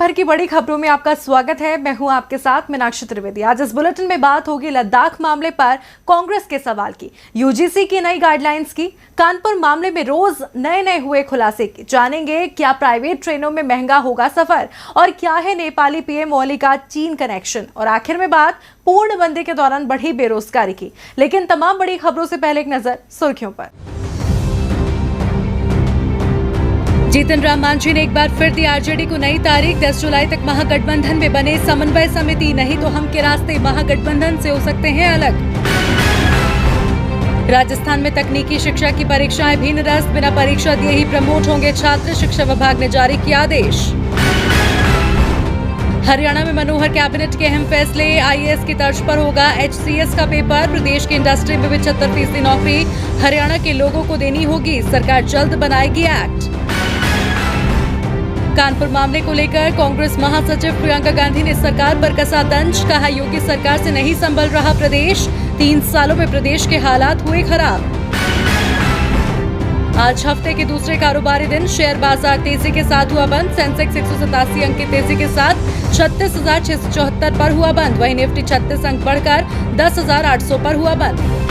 भर की बड़ी खबरों में आपका स्वागत है। मैं हूं आपके साथ मीनाक्षी त्रिवेदी। आज इस बुलेटिन में बात होगी लद्दाख मामले पर कांग्रेस के सवाल की, यूजीसी की नई गाइडलाइंस की, कानपुर मामले में रोज नए हुए खुलासे की। जानेंगे क्या प्राइवेट ट्रेनों में महंगा होगा सफर और क्या है नेपाली पीएम ओली का चीन कनेक्शन। और आखिर में बात पूर्णबंदी के दौरान बढ़ी बेरोजगारी की। लेकिन तमाम बड़ी खबरों से पहले एक नजर सुर्खियों पर। जीतन राम मांझी ने एक बार फिर दी आरजेडी को नई तारीख। 10 जुलाई तक महागठबंधन में बने समन्वय समिति, नहीं तो हम के रास्ते महागठबंधन से हो सकते हैं अलग। राजस्थान में तकनीकी शिक्षा की परीक्षाएं भी निरस्त, बिना परीक्षा दिए ही प्रमोट होंगे छात्र, शिक्षा विभाग ने जारी किया आदेश। हरियाणा में मनोहर कैबिनेट के अहम फैसले, आईएएस की तर्ज पर होगा एचसीएस का पेपर। प्रदेश की इंडस्ट्री में 75% नौकरी हरियाणा के लोगों को देनी होगी, सरकार जल्द बनाएगी एक्ट। कानपुर मामले को लेकर कांग्रेस महासचिव प्रियंका गांधी ने सरकार पर कसा तंज, कहा योगी सरकार से नहीं संभल रहा प्रदेश, 3 सालों में प्रदेश के हालात हुए खराब। आज हफ्ते के दूसरे कारोबारी दिन शेयर बाजार तेजी के साथ हुआ बंद। सेंसेक्स 187 अंक की तेजी के साथ 36,674 पर हुआ बंद। वहीं निफ्टी 36 अंक बढ़कर 10,800 पर हुआ बंद।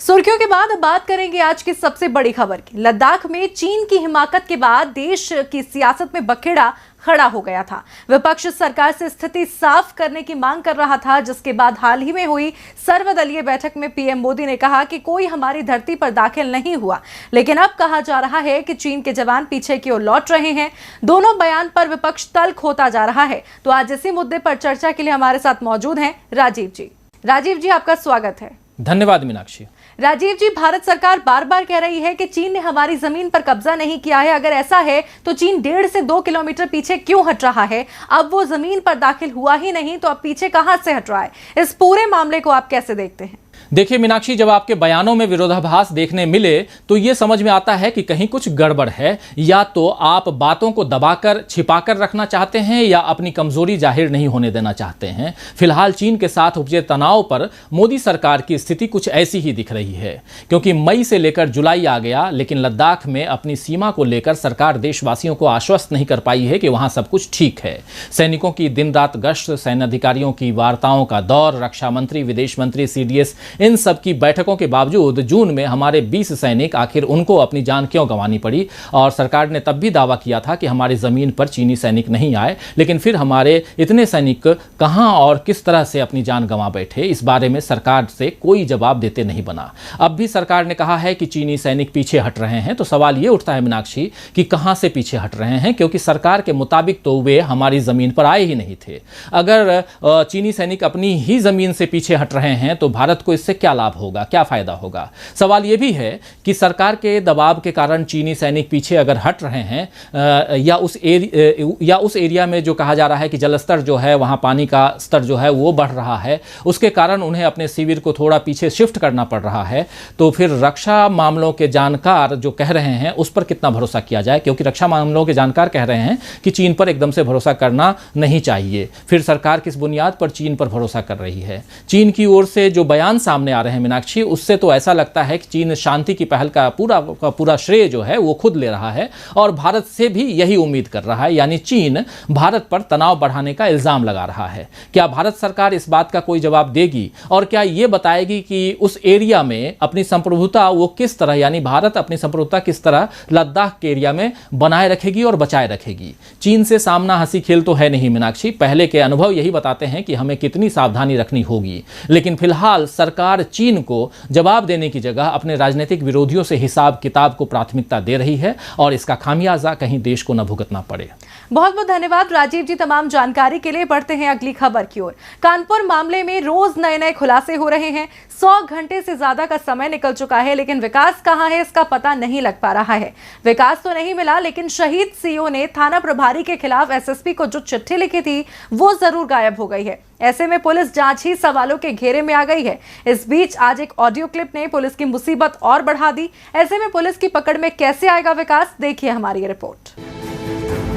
सुर्खियों के बाद अब बात करेंगे आज की सबसे बड़ी खबर की। लद्दाख में चीन की हिमाकत के बाद देश की सियासत में बखेड़ा खड़ा हो गया था। विपक्ष सरकार से स्थिति साफ करने की मांग कर रहा था, जिसके बाद हाल ही में हुई सर्वदलीय बैठक में पीएम मोदी ने कहा कि कोई हमारी धरती पर दाखिल नहीं हुआ। लेकिन अब कहा जा रहा है कि चीन के जवान पीछे की ओर लौट रहे हैं। दोनों बयान पर विपक्ष तल्ख होता जा रहा है। तो आज इसी मुद्दे पर चर्चा के लिए हमारे साथ मौजूद हैं राजीव जी। राजीव जी, आपका स्वागत है। धन्यवाद मीनाक्षी। राजीव जी, भारत सरकार बार बार कह रही है कि चीन ने हमारी जमीन पर कब्जा नहीं किया है। अगर ऐसा है तो चीन 1.5 से 2 किलोमीटर पीछे क्यों हट रहा है? अब वो जमीन पर दाखिल हुआ ही नहीं तो अब पीछे कहां से हट रहा है? इस पूरे मामले को आप कैसे देखते हैं? देखिए मीनाक्षी, जब आपके बयानों में विरोधाभास देखने मिले तो यह समझ में आता है कि कहीं कुछ गड़बड़ है। या तो आप बातों को दबाकर छिपाकर रखना चाहते हैं या अपनी कमजोरी जाहिर नहीं होने देना चाहते हैं। फिलहाल चीन के साथ उपजे तनाव पर मोदी सरकार की स्थिति कुछ ऐसी ही दिख रही है, क्योंकि मई से लेकर जुलाई आ गया, लेकिन लद्दाख में अपनी सीमा को लेकर सरकार देशवासियों को आश्वस्त नहीं कर पाई है कि वहां सब कुछ ठीक है। सैनिकों की दिन रात गश्त, सैन्य अधिकारियों की वार्ताओं का दौर, रक्षा मंत्री, विदेश मंत्री, सीडीएस, इन सब की बैठकों के बावजूद जून में हमारे 20 सैनिक, आखिर उनको अपनी जान क्यों गंवानी पड़ी? और सरकार ने तब भी दावा किया था कि हमारी जमीन पर चीनी सैनिक नहीं आए, लेकिन फिर हमारे इतने सैनिक कहां और किस तरह से अपनी जान गंवा बैठे, इस बारे में सरकार से कोई जवाब देते नहीं बना। अब भी सरकार ने कहा है कि चीनी सैनिक पीछे हट रहे हैं, तो सवाल यह उठता है मीनाक्षी कि कहां से पीछे हट रहे हैं, क्योंकि सरकार के मुताबिक तो वे हमारी जमीन पर आए ही नहीं थे। अगर चीनी सैनिक अपनी ही जमीन से पीछे हट रहे हैं तो भारत को इससे क्या लाभ होगा, क्या फायदा होगा? सवाल यह भी है कि सरकार के दबाव के कारण चीनी सैनिक पीछे अगर हट रहे हैं या उस एरिया में जो कहा जा रहा है कि जलस्तर जो है, वहां पानी का स्तर जो है वो बढ़ रहा है, उसके कारण उन्हें अपने शिविर को थोड़ा पीछे शिफ्ट करना पड़ रहा है, तो फिर रक्षा मामलों के जानकार जो कह रहे हैं उस पर कितना भरोसा किया जाए? क्योंकि रक्षा मामलों के जानकार कह रहे हैं कि चीन पर एकदम से भरोसा करना नहीं चाहिए। फिर सरकार किस बुनियाद पर चीन पर भरोसा कर रही है? चीन की ओर से जो बयान सामने आ रहे हैं मीनाक्षी, उससे तो ऐसा लगता है कि चीन शांति की पहल का पूरा श्रेय जो है वो खुद ले रहा है और भारत से भी यही उम्मीद कर रहा है। यानी चीन भारत पर तनाव बढ़ाने का इल्जाम लगा रहा है। क्या भारत सरकार इस बात का कोई जवाब देगी और क्या ये बताएगी कि उस एरिया में अपनी संप्रभुता वो किस तरह, यानी भारत अपनी संप्रभुता किस तरह लद्दाख के एरिया में बनाए रखेगी और बचाए रखेगी? चीन से सामना हंसी खेल तो है नहीं मीनाक्षी। पहले के अनुभव यही बताते हैं कि हमें कितनी सावधानी रखनी होगी। लेकिन फिलहाल सरकार चीन को जवाब देने की जगह अपने राजनीतिक विरोधियों से हिसाब किताब को प्राथमिकता दे रही है और इसका खामियाजा कहीं देश को न भुगतना पड़े। बहुत बहुत धन्यवाद राजीव जी तमाम जानकारी के लिए। बढ़ते हैं अगली खबर की ओर। कानपुर मामले में रोज नए खुलासे हो रहे हैं। 100 घंटे से ज्यादा का समय निकल चुका है, लेकिन विकास कहां है इसका पता नहीं लग पा रहा है। विकास तो नहीं मिला, लेकिन शहीद सीओ ने थाना प्रभारी के खिलाफ एसएसपी को जो चिट्ठी लिखी थी वो जरूर गायब हो गई है। ऐसे में पुलिस जांच ही सवालों के घेरे में आ गई है। इस बीच आज एक ऑडियो क्लिप ने पुलिस की मुसीबत और बढ़ा दी। ऐसे में पुलिस की पकड़ में कैसे आएगा विकास, देखिए हमारी ये रिपोर्ट।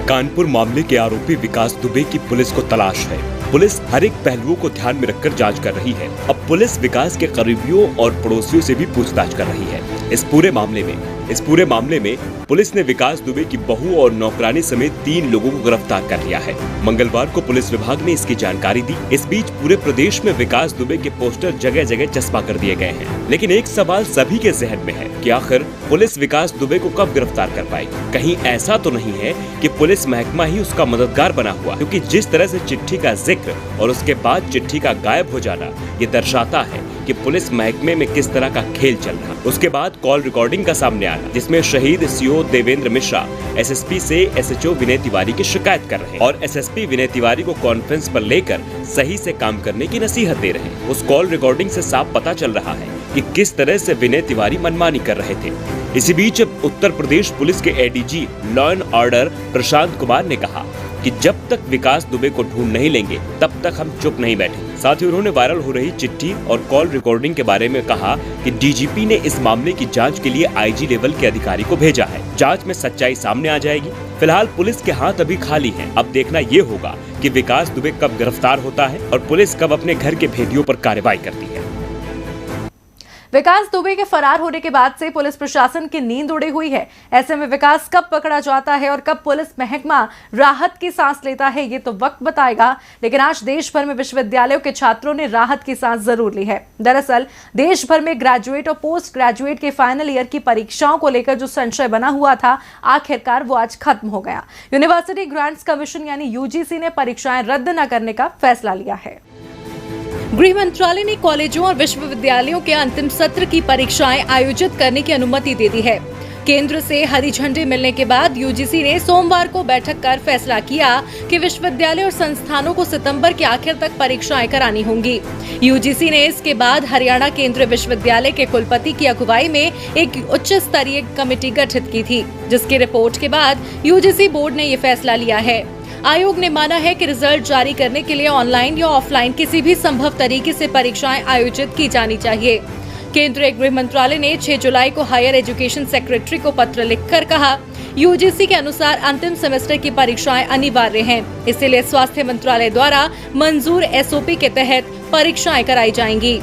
कानपुर मामले के आरोपी विकास दुबे की पुलिस को तलाश है। पुलिस हर एक पहलुओं को ध्यान में रखकर जांच कर रही है। अब पुलिस विकास के करीबियों और पड़ोसियों से भी पूछताछ कर रही है। इस पूरे मामले में पुलिस ने विकास दुबे की बहू और नौकरानी समेत 3 लोगों को गिरफ्तार कर लिया है। मंगलवार को पुलिस विभाग ने इसकी जानकारी दी। इस बीच पूरे प्रदेश में विकास दुबे के पोस्टर जगह जगह चस्पा कर दिए गए हैं। लेकिन एक सवाल सभी के जहन में है कि आखिर पुलिस विकास दुबे को कब गिरफ्तार कर पाएगी। कहीं ऐसा तो नहीं है कि पुलिस महकमा ही उसका मददगार बना हुआ, क्योंकि जिस तरह से चिट्ठी का जिक्र और उसके बाद चिट्ठी का गायब हो जाना ये दर्शाता है कि पुलिस महकमे में किस तरह का खेल चल रहा। उसके बाद कॉल रिकॉर्डिंग का सामने आना, जिसमें शहीद सीओ देवेंद्र मिश्रा एसएसपी से एसएचओ विनय तिवारी की शिकायत कर रहे हैं और एसएसपी विनय तिवारी को कॉन्फ्रेंस पर लेकर सही से काम करने की नसीहत दे रहे हैं। उस कॉल रिकॉर्डिंग से साफ पता चल रहा है कि किस तरह से विनय तिवारी मनमानी कर रहे थे। इसी बीच उत्तर प्रदेश पुलिस के ADG law and order Prashant Kumar ने कहा कि जब तक विकास दुबे को ढूंढ नहीं लेंगे तब तक हम चुप नहीं बैठेंगे। साथ ही उन्होंने वायरल हो रही चिट्ठी और कॉल रिकॉर्डिंग के बारे में कहा कि डीजीपी ने इस मामले की जांच के लिए आईजी लेवल के अधिकारी को भेजा है। जांच में सच्चाई सामने आ जाएगी। फिलहाल पुलिस के हाथ अभी खाली हैं। अब देखना ये होगा कि विकास दुबे कब गिरफ्तार होता है और पुलिस कब अपने घर के भेदियों पर कार्रवाई करती है। विकास दुबे के फरार होने के बाद से पुलिस प्रशासन की नींद उड़ी हुई है। ऐसे में विकास कब पकड़ा जाता है और कब पुलिस महकमा राहत की सांस लेता है, ये तो वक्त बताएगा। लेकिन आज देश भर में विश्वविद्यालयों के छात्रों ने राहत की सांस जरूर ली है। दरअसल देश भर में ग्रेजुएट और पोस्ट ग्रेजुएट के फाइनल ईयर की परीक्षाओं को लेकर जो संशय बना हुआ था, आखिरकार वो आज खत्म हो गया। यूनिवर्सिटी ग्रांट्स कमीशन यानी यूजीसी ने परीक्षाएं रद्द न करने का फैसला लिया है। गृह मंत्रालय ने कॉलेजों और विश्वविद्यालयों के अंतिम सत्र की परीक्षाएं आयोजित करने की अनुमति दे दी है। केंद्र से हरी झंडी मिलने के बाद यूजीसी ने सोमवार को बैठक कर फैसला किया कि विश्वविद्यालय और संस्थानों को सितंबर के आखिर तक परीक्षाएं करानी होंगी। यूजीसी ने इसके बाद हरियाणा केंद्रीय विश्वविद्यालय के कुलपति की अगुवाई में एक उच्च स्तरीय कमेटी गठित की थी, जिसकी रिपोर्ट के बाद यूजीसी बोर्ड ने ये फैसला लिया है। आयोग ने माना है कि रिजल्ट जारी करने के लिए ऑनलाइन या ऑफलाइन किसी भी संभव तरीके से परीक्षाएं आयोजित की जानी चाहिए। केंद्रीय गृह मंत्रालय ने 6 जुलाई को हायर एजुकेशन सेक्रेटरी को पत्र लिखकर कहा, यूजीसी के अनुसार अंतिम सेमेस्टर की परीक्षाएं अनिवार्य हैं, इसलिए स्वास्थ्य मंत्रालय द्वारा मंजूर एसओपी के तहत परीक्षाएं कराई जाएंगी।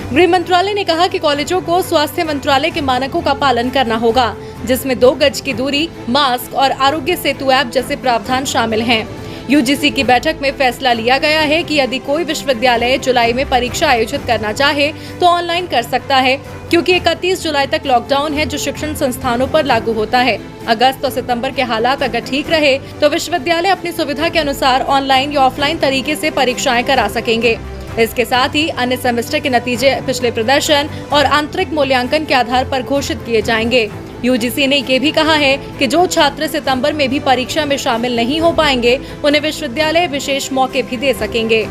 गृह मंत्रालय ने कहा कि कॉलेजों को स्वास्थ्य मंत्रालय के मानकों का पालन करना होगा, जिसमें 2 गज की दूरी, मास्क और आरोग्य सेतु ऐप जैसे प्रावधान शामिल हैं। यूजीसी की बैठक में फैसला लिया गया है कि यदि कोई विश्वविद्यालय जुलाई में परीक्षा आयोजित करना चाहे तो ऑनलाइन कर सकता है, क्योंकि 31 जुलाई तक लॉकडाउन है जो शिक्षण संस्थानों पर लागू होता है। अगस्त और सितंबर के हालात अगर ठीक रहे तो विश्वविद्यालय अपनी सुविधा के अनुसार ऑनलाइन या ऑफलाइन तरीके से परीक्षाएं करा सकेंगे। इसके साथ ही अन्य सेमेस्टर के नतीजे पिछले प्रदर्शन और आंतरिक मूल्यांकन के आधार पर घोषित किए जाएंगे। यूजीसी ने ये भी कहा है कि जो छात्र सितंबर में भी परीक्षा में शामिल नहीं हो पाएंगे, उन्हें विश्वविद्यालय विशेष मौके भी दे सकेंगे।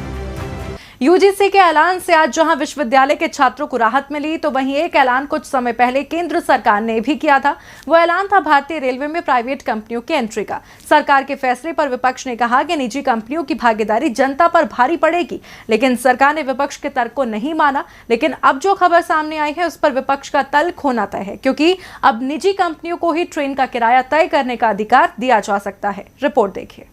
यूजीसी के ऐलान से आज जहां विश्वविद्यालय के छात्रों को राहत मिली, तो वहीं एक ऐलान कुछ समय पहले केंद्र सरकार ने भी किया था। वो ऐलान था भारतीय रेलवे में प्राइवेट कंपनियों की एंट्री का। सरकार के फैसले पर विपक्ष ने कहा कि निजी कंपनियों की भागीदारी जनता पर भारी पड़ेगी, लेकिन सरकार ने विपक्ष के तर्क को नहीं माना। लेकिन अब जो खबर सामने आई है उस पर विपक्ष का तल्ख होना तय है, क्योंकि अब निजी कंपनियों को ही ट्रेन का किराया तय करने का अधिकार दिया जा सकता है। रिपोर्ट देखिए।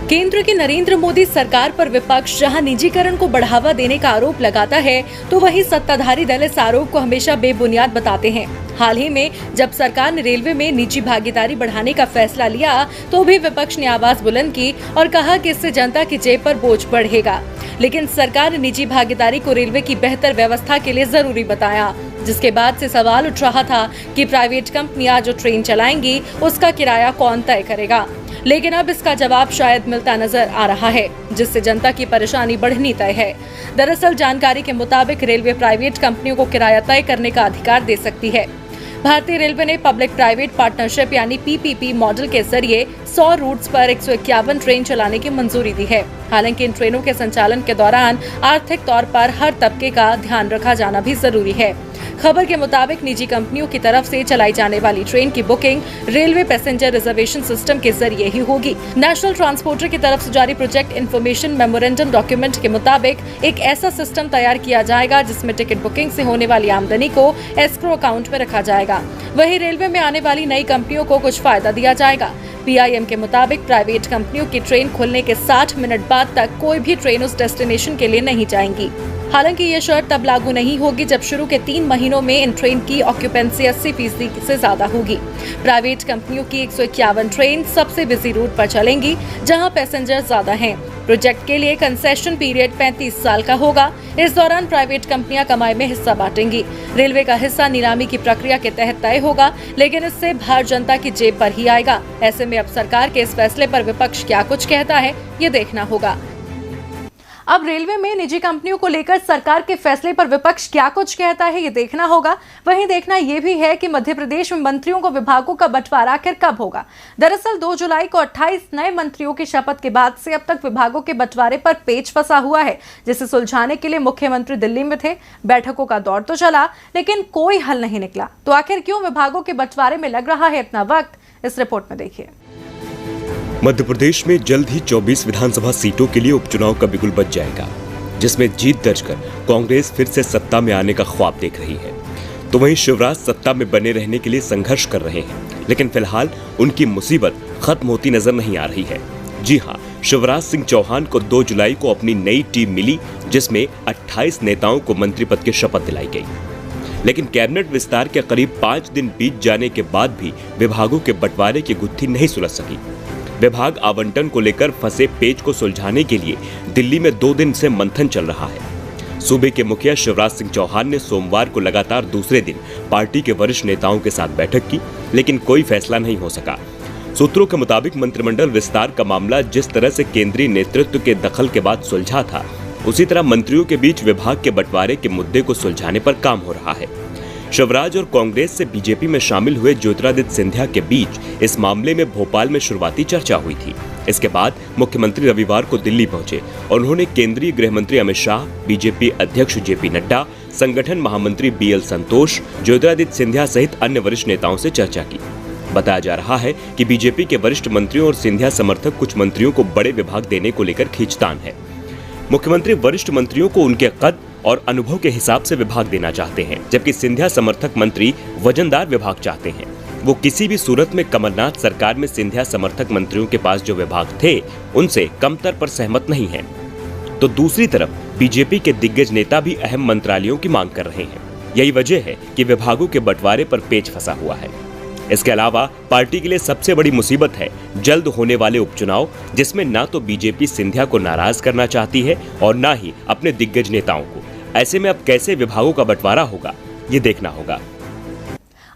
केंद्र की नरेंद्र मोदी सरकार पर विपक्ष जहां निजीकरण को बढ़ावा देने का आरोप लगाता है, तो वहीं सत्ताधारी दल इस आरोप को हमेशा बेबुनियाद बताते हैं। हाल ही में जब सरकार ने रेलवे में निजी भागीदारी बढ़ाने का फैसला लिया, तो भी विपक्ष ने आवाज बुलंद की और कहा कि इससे जनता की जेब पर बोझ बढ़ेगा। लेकिन सरकार ने निजी भागीदारी को रेलवे की बेहतर व्यवस्था के लिए जरूरी बताया, जिसके बाद से सवाल उठ रहा था कि प्राइवेट कंपनियां जो ट्रेन चलाएंगी उसका किराया कौन तय करेगा। लेकिन अब इसका जवाब शायद मिलता नजर आ रहा है, जिससे जनता की परेशानी बढ़नी तय है। दरअसल जानकारी के मुताबिक रेलवे प्राइवेट कंपनियों को किराया तय करने का अधिकार दे सकती है। भारतीय रेलवे ने पब्लिक प्राइवेट पार्टनरशिप यानी पीपीपी मॉडल के जरिए 100 रूट्स पर 151 ट्रेन चलाने की मंजूरी दी है। हालांकि इन ट्रेनों के संचालन के दौरान आर्थिक तौर पर हर तबके का ध्यान रखा जाना भी जरूरी है। खबर के मुताबिक निजी कंपनियों की तरफ से चलाई जाने वाली ट्रेन की booking railway passenger reservation system के जरिए ही होगी। नेशनल ट्रांसपोर्टर की तरफ से जारी प्रोजेक्ट इन्फॉर्मेशन मेमोरेंडम डॉक्यूमेंट के मुताबिक एक ऐसा सिस्टम तैयार किया जाएगा जिसमें टिकट बुकिंग से होने वाली आमदनी को एस्क्रो अकाउंट में रखा जाएगा। वहीं रेलवे में आने वाली नई कंपनियों को कुछ फायदा दिया जाएगा। पीआईएम के मुताबिक प्राइवेट कंपनियों की ट्रेन खुलने के 60 मिनट बाद तक कोई भी ट्रेन उस डेस्टिनेशन के लिए नहीं जाएंगी। हालांकि ये शर्त तब लागू नहीं होगी जब शुरू के 3 महीनों में इन ट्रेन की ऑक्यूपेंसी 80% से ज्यादा होगी। प्राइवेट कंपनियों की 151 ट्रेन सबसे बिजी रूट पर चलेंगी जहां पैसेंजर ज्यादा हैं। प्रोजेक्ट के लिए कंसेशन पीरियड 35 साल का होगा। इस दौरान प्राइवेट कंपनियां कमाई में हिस्सा बांटेंगी। रेलवे का हिस्सा नीलामी की प्रक्रिया के तहत तय होगा, लेकिन इससे भार जनता की जेब पर ही आएगा। ऐसे में अब सरकार के इस फैसले पर विपक्ष क्या कुछ कहता है, ये देखना होगा। अब रेलवे में निजी कंपनियों को लेकर सरकार के फैसले पर विपक्ष क्या कुछ कहता है, ये देखना होगा। वहीं देखना ये भी है कि मध्य प्रदेश में मंत्रियों को विभागों का बंटवारा आखिर कब होगा। दरअसल 2 जुलाई को 28 नए मंत्रियों की शपथ के बाद से अब तक विभागों के बंटवारे पर पेच फंसा हुआ है, जिसे सुलझाने के लिए मुख्यमंत्री दिल्ली में थे। बैठकों का दौर तो चला, लेकिन कोई हल नहीं निकला। तो आखिर क्यों विभागों के बंटवारे में लग रहा है इतना वक्त, इस रिपोर्ट में देखिए। मध्य प्रदेश में जल्द ही 24 विधानसभा सीटों के लिए उपचुनाव का बिगुल बज जाएगा, जिसमें जीत दर्ज कर कांग्रेस फिर से सत्ता में आने का ख्वाब देख रही है। तो वहीं शिवराज सत्ता में बने रहने के लिए संघर्ष कर रहे हैं, लेकिन फिलहाल उनकी मुसीबत खत्म होती नजर नहीं आ रही है। जी हां, शिवराज सिंह चौहान को 2 जुलाई को अपनी नई टीम मिली, जिसमें 28 नेताओं को मंत्री पद की शपथ दिलाई गई। लेकिन कैबिनेट विस्तार के करीब 5 दिन बीत जाने के बाद भी विभागों के बंटवारे की गुत्थी नहीं सुलझ सकी। विभाग आवंटन को लेकर फंसे पेच को सुलझाने के लिए दिल्ली में 2 दिन से मंथन चल रहा है। सूबे के मुखिया शिवराज सिंह चौहान ने सोमवार को लगातार दूसरे दिन पार्टी के वरिष्ठ नेताओं के साथ बैठक की, लेकिन कोई फैसला नहीं हो सका। सूत्रों के मुताबिक मंत्रिमंडल विस्तार का मामला जिस तरह से केंद्रीय नेतृत्व के दखल के बाद सुलझा था, उसी तरह मंत्रियों के बीच विभाग के बंटवारे के मुद्दे को सुलझाने पर काम हो रहा है। शिवराज और कांग्रेस से बीजेपी में शामिल हुए ज्योतिरादित्य सिंधिया के बीच इस मामले में भोपाल में शुरुआती चर्चा हुई थी। इसके बाद मुख्यमंत्री रविवार को दिल्ली पहुंचे और उन्होंने केंद्रीय गृह मंत्री अमित शाह, बीजेपी अध्यक्ष जेपी नड्डा, संगठन महामंत्री बीएल संतोष, ज्योतिरादित्य सिंधिया सहित अन्य वरिष्ठ नेताओं से चर्चा की। बताया जा रहा है कि बीजेपी के वरिष्ठ मंत्रियों और सिंधिया समर्थक कुछ मंत्रियों को बड़े विभाग देने को लेकर खींचतान है। मुख्यमंत्री वरिष्ठ मंत्रियों को उनके कद और अनुभव के हिसाब से विभाग देना चाहते हैं, जबकि सिंधिया समर्थक मंत्री वजनदार विभाग चाहते हैं। वो किसी भी सूरत में कमलनाथ सरकार में सिंधिया समर्थक मंत्रियों के पास जो विभाग थे, उनसे कमतर पर सहमत नहीं है। तो दूसरी तरफ बीजेपी के दिग्गज नेता भी अहम मंत्रालयों की मांग कर रहे हैं। यही वजह है कि विभागों के बंटवारे पर पेच फंसा हुआ है। इसके अलावा पार्टी के लिए सबसे बड़ी मुसीबत है जल्द होने वाले उपचुनाव, जिसमें ना तो बीजेपी सिंधिया को नाराज करना चाहती है और ना ही अपने दिग्गज नेताओं को। ऐसे में अब कैसे विभागों का बंटवारा होगा, ये देखना होगा।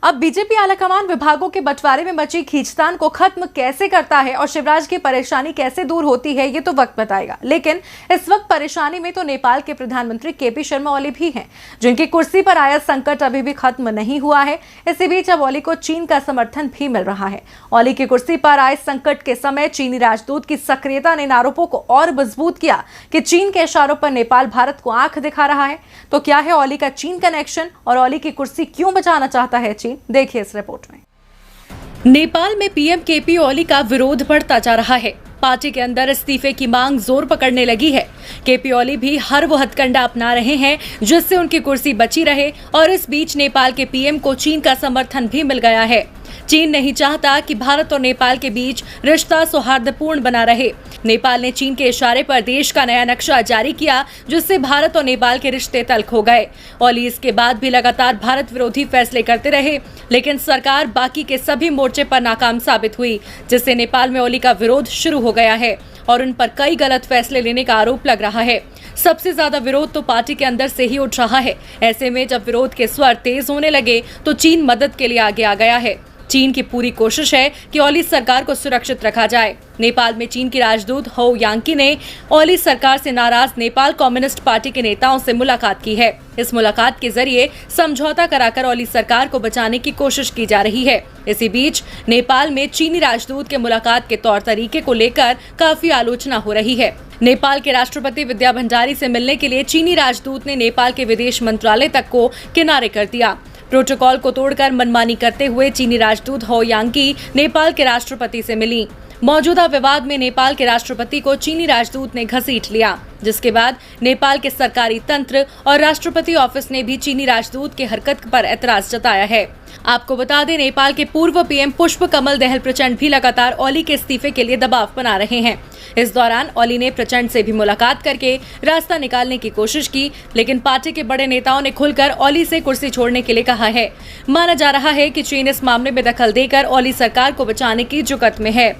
अब बीजेपी आलाकमान विभागों के बंटवारे में मची खींचतान को खत्म कैसे करता है और शिवराज की परेशानी कैसे दूर होती है, ये तो वक्त बताएगा। लेकिन इस वक्त परेशानी में तो नेपाल के प्रधानमंत्री केपी शर्मा ओली भी हैं, जिनकी कुर्सी पर आया संकट अभी भी खत्म नहीं हुआ है। इसी बीच अब ओली को चीन का समर्थन भी मिल रहा है। ओली की कुर्सी पर आए संकट के समय चीनी राजदूत की सक्रियता ने इन आरोपों को और मजबूत किया कि चीन के इशारों पर नेपाल भारत को आंख दिखा रहा है। तो क्या है ओली का चीन कनेक्शन और ओली की कुर्सी क्यों बचाना चाहता है चीन, देखिए इस रिपोर्ट में। नेपाल में पीएम केपी ओली का विरोध बढ़ता जा रहा है। पार्टी के अंदर इस्तीफे की मांग जोर पकड़ने लगी है। केपी ओली भी हर वो हथकंडा अपना रहे हैं जिससे उनकी कुर्सी बची रहे, और इस बीच नेपाल के पीएम को चीन का समर्थन भी मिल गया है। चीन नहीं चाहता कि भारत और नेपाल के बीच रिश्ता सौहार्दपूर्ण बना रहे। नेपाल ने चीन के इशारे पर देश का नया नक्शा जारी किया, जिससे भारत और नेपाल के रिश्ते तल्ख हो गए। ओली इसके बाद भी लगातार भारत विरोधी फैसले करते रहे, लेकिन सरकार बाकी के सभी मोर्चे पर नाकाम साबित हुई, जिससे नेपाल में ओली का विरोध शुरू हो गया है और उन पर कई गलत फैसले लेने का आरोप लग रहा है। सबसे ज्यादा विरोध तो पार्टी के अंदर से ही उठ रहा है। ऐसे में जब विरोध के स्वर तेज होने लगे तो चीन मदद के लिए आगे आ गया है। चीन की पूरी कोशिश है कि ओली सरकार को सुरक्षित रखा जाए। नेपाल में चीन की राजदूत हो यांकी ने ओली सरकार से नाराज नेपाल कम्युनिस्ट पार्टी के नेताओं से मुलाकात की है। इस मुलाकात के जरिए समझौता कराकर ओली सरकार को बचाने की कोशिश की जा रही है। इसी बीच नेपाल में चीनी राजदूत के मुलाकात के तौर तरीके को लेकर काफी आलोचना हो रही है। नेपाल के राष्ट्रपति विद्या भंडारी से मिलने के लिए चीनी राजदूत ने नेपाल के विदेश मंत्रालय तक को किनारे कर दिया। प्रोटोकॉल को तोड़कर मनमानी करते हुए चीनी राजदूत हो यांकी नेपाल के राष्ट्रपति से मिली। मौजूदा विवाद में नेपाल के राष्ट्रपति को चीनी राजदूत ने घसीट लिया, जिसके बाद नेपाल के सरकारी तंत्र और राष्ट्रपति ऑफिस ने भी चीनी राजदूत की हरकत पर एतराज जताया है। आपको बता दें, नेपाल के पूर्व पीएम पुष्प कमल दहल प्रचंड भी लगातार ओली के इस्तीफे के लिए दबाव बना रहे हैं। इस दौरान ओली ने प्रचंड से भी मुलाकात करके रास्ता निकालने की कोशिश की, लेकिन पार्टी के बड़े नेताओं ने खुलकर ओली से कुर्सी छोड़ने के लिए कहा है। माना जा रहा है कि चीन इस मामले में दखल देकर ओली सरकार को बचाने की जुगत में है।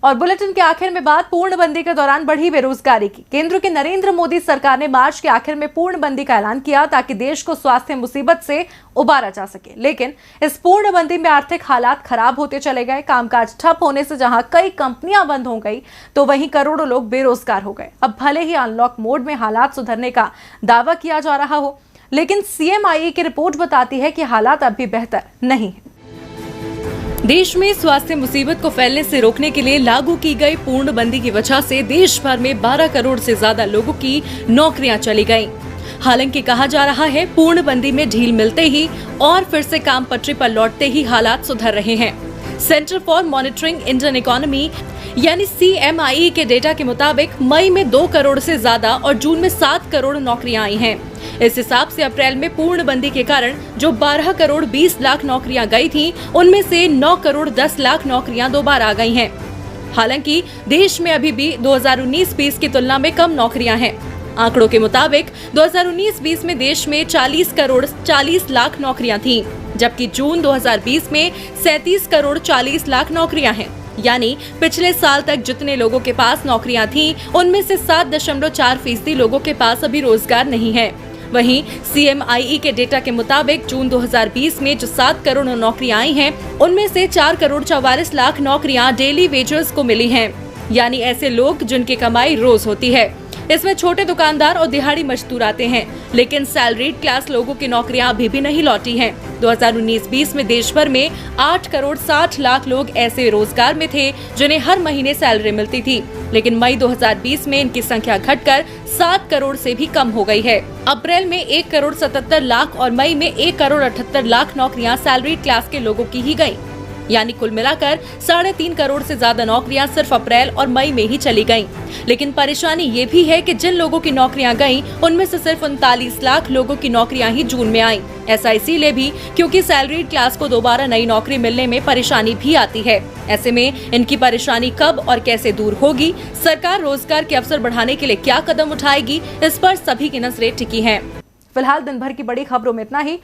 और बुलेटिन के आखिर में बात पूर्णबंदी के दौरान बढ़ी बेरोजगारी की। केंद्र की नरेंद्र मोदी सरकार ने मार्च के आखिर में पूर्णबंदी का ऐलान किया ताकि देश को स्वास्थ्य मुसीबत से उबारा जा सके, लेकिन इस पूर्णबंदी में आर्थिक हालात खराब होते चले गए। कामकाज ठप होने से जहां कई कंपनियां बंद हो गई, तो वहीं करोड़ों लोग बेरोजगार हो गए। अब भले ही अनलॉक मोड में हालात सुधरने का दावा किया जा रहा हो, लेकिन CMIE की रिपोर्ट बताती है कि हालात अब भी बेहतर नहीं है। देश में स्वास्थ्य मुसीबत को फैलने से रोकने के लिए लागू की गई पूर्णबंदी की वजह से देश भर में 12 करोड़ से ज्यादा लोगों की नौकरियां चली गईं। हालांकि कहा जा रहा है पूर्णबंदी में ढील मिलते ही और फिर से काम पटरी पर लौटते ही हालात सुधर रहे हैं। Centre for monitoring Indian economy यानी CMIE के डेटा के मुताबिक मई में 2 करोड़ से ज्यादा और जून में 7 करोड़ नौकरियां आई हैं। इस हिसाब से अप्रैल में पूर्णबंदी के कारण जो 12 करोड़ 20 लाख नौकरियां गई थीं, उनमें से 9 करोड़ 10 लाख नौकरियां दोबारा आ गई हैं। हालांकि देश में अभी भी 2019-20 की तुलना में कम नौकरियां हैं। आंकड़ों के मुताबिक 2019-20 में देश में 40 करोड़ 40 लाख नौकरियां थीं, जबकि जून 2020 में 37 करोड़ 40 लाख नौकरियां हैं। यानी पिछले साल तक जितने लोगों के पास नौकरियां थीं, उनमें से 7.4% लोगों के पास अभी रोजगार नहीं है। वहीं CMIE के डेटा के मुताबिक जून 2020 में जो 7 करोड़ नौकरियां आई हैं, उनमें से 4 करोड़ 44 लाख नौकरियां डेली वेजर्स को मिली हैं, यानी ऐसे लोग जिनकी कमाई रोज होती है। इसमें छोटे दुकानदार और दिहाड़ी मजदूर आते हैं, लेकिन सैलरीड क्लास लोगों की नौकरियां अभी भी नहीं लौटी हैं। 2019-20 में देश भर में 8 करोड़ 60 लाख लोग ऐसे रोजगार में थे जिन्हें हर महीने सैलरी मिलती थी, लेकिन मई 2020 में इनकी संख्या घटकर 7 करोड़ से भी कम हो गई है। अप्रैल में 1 करोड़ 77 लाख और मई में 1 करोड़ 78 लाख नौकरियां सैलरीड क्लास के लोगों की ही गयी, यानी कुल मिलाकर 3.5 करोड़ से ज्यादा नौकरियां सिर्फ अप्रैल और मई में ही चली गईं। लेकिन परेशानी ये भी है कि जिन लोगों की नौकरियां गईं, उनमें से सिर्फ 39 लाख लोगों की नौकरियां ही जून में आईं। ऐसा इसीलिए भी क्योंकि सैलरीड क्लास को दोबारा नई नौकरी मिलने में परेशानी भी आती है। ऐसे में इनकी परेशानी कब और कैसे दूर होगी, सरकार रोजगार के अवसर बढ़ाने के लिए क्या कदम उठाएगी, इस पर सभी की नजरें टिकी हैं। फिलहाल दिन भर की बड़ी खबरों में इतना ही।